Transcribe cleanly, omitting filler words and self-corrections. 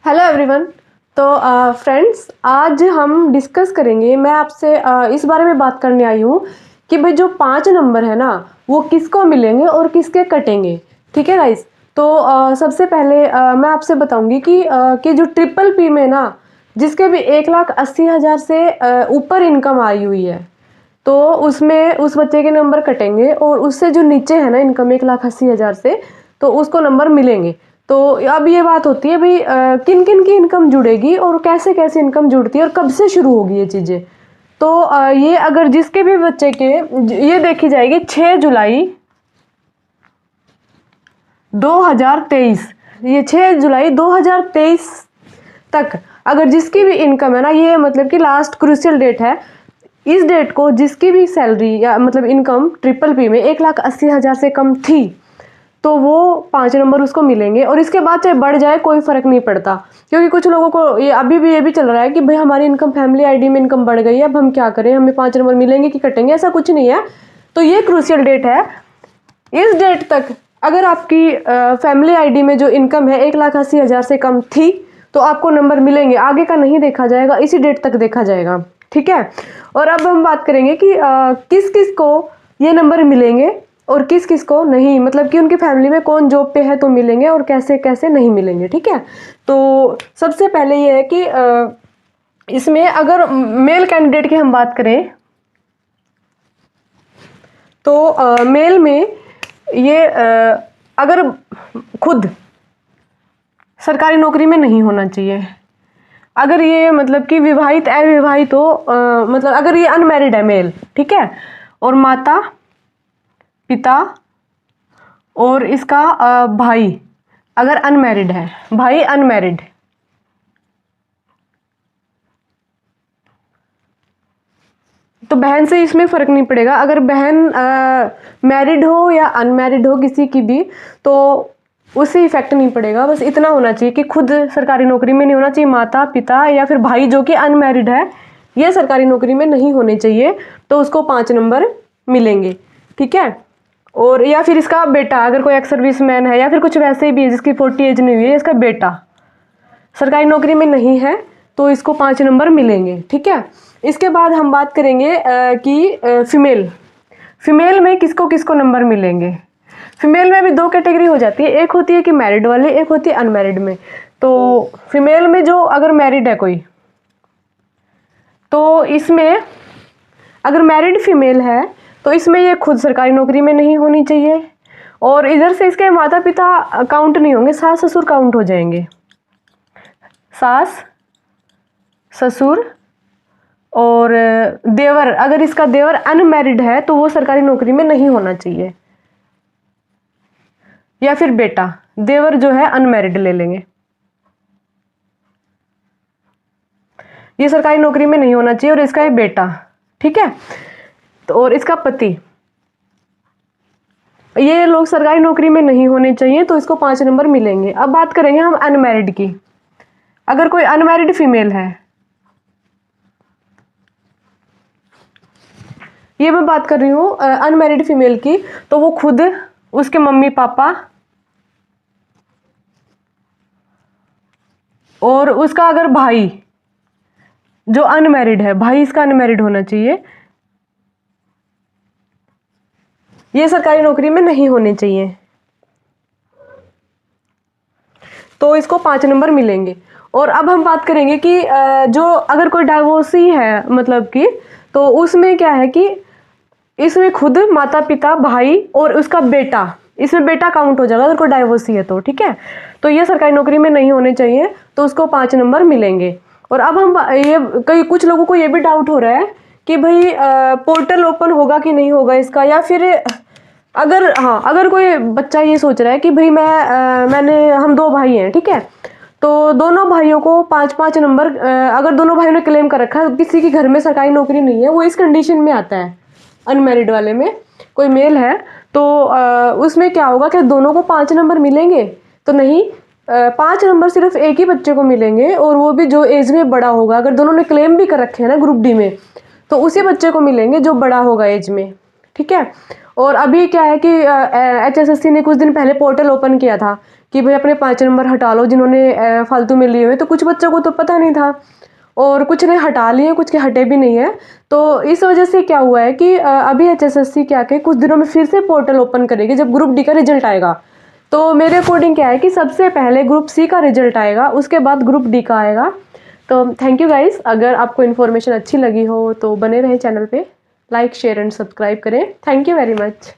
Hello everyone. तो friends, आज हम डिस्कस करेंगे। मैं आपसे इस बारे में बात करने आई हूँ कि भाई जो 5 नंबर है ना, वो किसको मिलेंगे और किसके कटेंगे। ठीक है गाइस। तो सबसे पहले मैं आपसे बताऊंगी कि जो ट्रिपल पी में ना, जिसके भी 1,80,000 से ऊपर इनकम आई हुई है, तो उसमें उस बच्चे के नंबर कटेंगे, और उससे जो नीचे है ना इनकम 1,80,000 से, तो उसको नंबर मिलेंगे। तो अब ये बात होती है भाई, किन किन की इनकम जुड़ेगी और कैसे कैसे इनकम जुड़ती है और कब से शुरू होगी ये चीज़ें। तो ये अगर जिसके भी बच्चे के, ये देखी जाएगी 6 जुलाई 2023, ये 6 जुलाई 2023 तक अगर जिसकी भी इनकम है ना, ये मतलब कि लास्ट क्रूशियल डेट है। इस डेट को जिसकी भी सैलरी या मतलब इनकम ट्रिपल पी में 1,80,000 से कम थी, तो वो 5 नंबर उसको मिलेंगे। और इसके बाद चाहे बढ़ जाए कोई फर्क नहीं पड़ता, क्योंकि कुछ लोगों को ये अभी भी ये भी चल रहा है कि भाई हमारी इनकम फैमिली आईडी में इनकम बढ़ गई है, अब हम क्या करें, हमें 5 नंबर मिलेंगे कि कटेंगे। ऐसा कुछ नहीं है। तो ये क्रूशियल डेट है। इस डेट तक अगर आपकी फैमिली आईडी में जो इनकम है 1,80,000 से कम थी, तो आपको नंबर मिलेंगे। आगे का नहीं देखा जाएगा, इसी डेट तक देखा जाएगा। ठीक है। और अब हम बात करेंगे कि किस किस को ये नंबर मिलेंगे और किस किस को नहीं, मतलब कि उनकी फैमिली में कौन जॉब पे है तो मिलेंगे और कैसे कैसे नहीं मिलेंगे। ठीक है। तो सबसे पहले ये है कि इसमें अगर मेल कैंडिडेट की हम बात करें, तो मेल में ये अगर खुद सरकारी नौकरी में नहीं होना चाहिए। अगर ये मतलब कि विवाहित अविवाहित हो, मतलब अगर ये अनमैरिड है मेल, ठीक है, और माता पिता और इसका भाई अगर अनमैरिड है, भाई अनमैरिड, तो बहन से इसमें फर्क नहीं पड़ेगा। अगर बहन मैरिड हो या अनमैरिड हो किसी की भी, तो उससे इफेक्ट नहीं पड़ेगा। बस इतना होना चाहिए कि खुद सरकारी नौकरी में नहीं होना चाहिए, माता पिता या फिर भाई जो कि अनमैरिड है, ये सरकारी नौकरी में नहीं होने चाहिए, तो उसको 5 नंबर मिलेंगे। ठीक है। और या फिर इसका बेटा, अगर कोई एक्स सर्विस मैन है या फिर कुछ वैसे भी है जिसकी 40 एज नहीं हुई है, इसका बेटा सरकारी नौकरी में नहीं है, तो इसको 5 नंबर मिलेंगे। ठीक है। इसके बाद हम बात करेंगे कि फीमेल में किसको किसको नंबर मिलेंगे। फीमेल में भी 2 कैटेगरी हो जाती है, एक होती है कि मैरिड वाली, एक होती है अनमैरिड में। तो फीमेल में जो अगर मैरिड है कोई, तो इसमें अगर मैरिड फीमेल है तो इसमें ये खुद सरकारी नौकरी में नहीं होनी चाहिए, और इधर से इसके माता पिता काउंट नहीं होंगे, सास ससुर काउंट हो जाएंगे। सास ससुर और देवर, अगर इसका देवर अनमैरिड है तो वो सरकारी नौकरी में नहीं होना चाहिए। या फिर बेटा, देवर जो है अनमैरिड ले लेंगे, ये सरकारी नौकरी में नहीं होना चाहिए। और इसका ये बेटा, ठीक है, तो और इसका पति, ये लोग सरकारी नौकरी में नहीं होने चाहिए, तो इसको 5 नंबर मिलेंगे। अब बात करेंगे हम अनमैरिड की। अगर कोई अनमैरिड फीमेल है, ये मैं बात कर रही हूँ अनमैरिड फीमेल की, तो वो खुद, उसके मम्मी पापा और उसका अगर भाई जो अनमैरिड है, भाई इसका अनमैरिड होना चाहिए, ये सरकारी नौकरी में नहीं होने चाहिए, तो इसको 5 नंबर मिलेंगे। और अब हम बात करेंगे कि जो अगर कोई डाइवोर्सी है, मतलब कि, तो उसमें क्या है कि इसमें खुद माता पिता भाई और उसका बेटा, इसमें बेटा काउंट हो जाएगा अगर कोई डाइवोर्सी है तो। ठीक है। तो ये सरकारी नौकरी में नहीं होने चाहिए, तो उसको 5 नंबर मिलेंगे। और अब हम ये, कई कुछ लोगों को ये भी डाउट हो रहा है कि भाई पोर्टल ओपन होगा कि नहीं होगा इसका, या फिर अगर कोई बच्चा ये सोच रहा है कि भाई मैंने हम 2 भाई हैं, ठीक है, तो दोनों भाइयों को 5-5 नंबर, अगर दोनों भाइयों ने क्लेम कर रखा है, किसी के घर में सरकारी नौकरी नहीं है, वो इस कंडीशन में आता है, अनमैरिड वाले में कोई मेल है, तो उसमें क्या होगा कि दोनों को 5 नंबर मिलेंगे तो नहीं, 5 नंबर सिर्फ एक ही बच्चे को मिलेंगे, और वो भी जो एज में बड़ा होगा। अगर दोनों ने क्लेम भी कर रखे हैं ना ग्रुप डी में, तो उसी बच्चे को मिलेंगे जो बड़ा होगा एज में। ठीक है। और अभी क्या है कि HSSC ने कुछ दिन पहले पोर्टल ओपन किया था कि भाई अपने 5 नंबर हटा लो जिन्होंने फालतू में लिए हुए। तो कुछ बच्चों को तो पता नहीं था और कुछ ने हटा लिए, कुछ के हटे भी नहीं है। तो इस वजह से क्या हुआ है कि अभी HSSC क्या के कुछ दिनों में फिर से पोर्टल ओपन करेगी जब ग्रुप डी का रिजल्ट आएगा। तो मेरे अकॉर्डिंग क्या है कि सबसे पहले ग्रुप सी का रिजल्ट आएगा, उसके बाद ग्रुप डी का आएगा। तो थैंक यू गाइस, अगर आपको इन्फॉर्मेशन अच्छी लगी हो तो बने रहें चैनल पे, लाइक शेयर एंड सब्सक्राइब करें। Thank you very much.